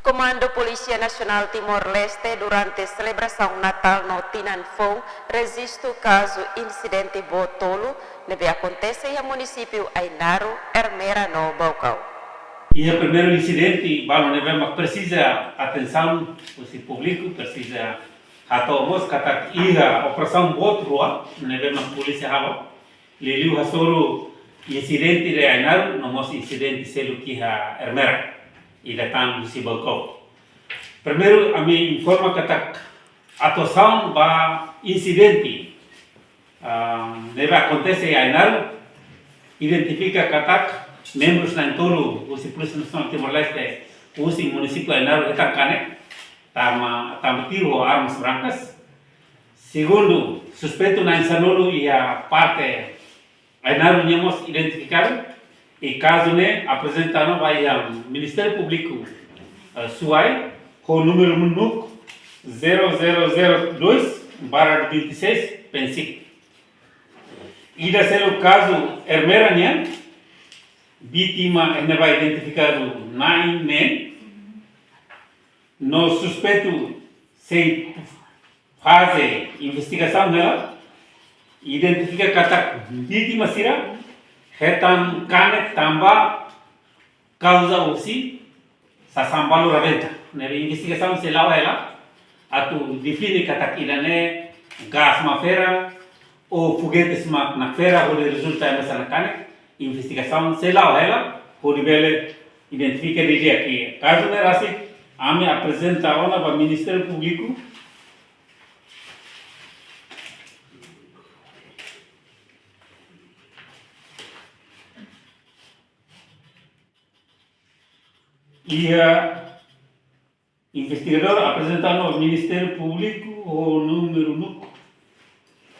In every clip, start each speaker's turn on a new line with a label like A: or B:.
A: Comando Polícia Nacional Timor-Leste, durante a celebração Natal no Tinanfong, registra o caso incidente Botolo, que acontece no município Ainaro, Ermera, no Baucau.
B: E o primeiro incidente, mas precisa atenção do público, precisa atomus kata a operação Botolo, mas polícia halo, liliu hasoro incidente de Ainaro, no mos incidente selo que a Ermera. E datang si Baucau. Primeiro, a mim informa que a atuação do incidente deve acontecer em Ainaro, identifica que membros da entorno da Polícia Nacional Timor-Leste, o município de Ainaro, estão tiro armas brancas. Segundo, suspeito na Insanolo e a parte Ainaro temos identificado. E caso apresentado vai ao Ministério Público Suai com o número MUNUC 0002/26 Pensic. E da ser o caso Ermera, vítima vai identificado 9 men. No suspeito se faz investigação nela, identifica que a vítima será hetan kanet tamba causa usi sasambalo rabenta nebe investigação se lau ela atu define katak ilane gas mafera ou foguetes na fera onde resulta essa kanet investigação se lau ela por bele identifica de dia que caso não era assim ame apresenta ona para Ministério Público e investigador apresentando ao Ministério Público o número NUC.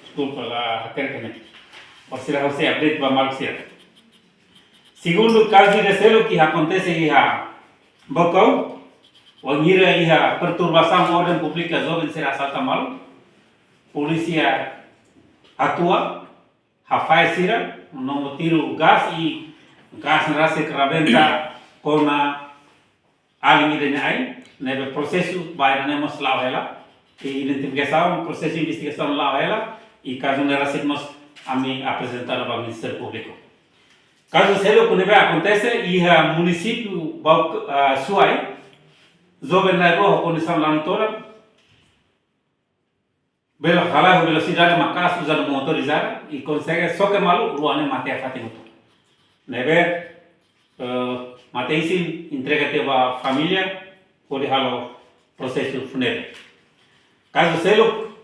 B: Desculpa lá, pode ser você update para mal ser. Segundo o caso de selo que acontece em Baucau, onde a perturbação da ordem pública jovem será assalta mal, polícia atua, faz sira, não tiro gás e gás não se rebenta com a além de neve processo vai nemos lá ela e identificação processo de investigação lá ela e caso não era nós a mim apresentar para o Ministério Público caso selo que acontece e o município Suai jovem na rua condição lá no tora bela a velocidade macas usando motorizada e consegue só que malo ruane mate a fatinho neve matei sim entrega a família por o processo funerário. Caso selo,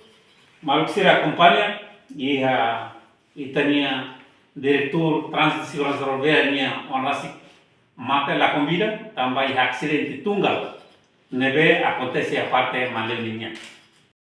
B: maluco se acompanha e tinha diretor trânsito de segurança rodoviária onde mata a convida também acidente tungal neve acontece a parte malévola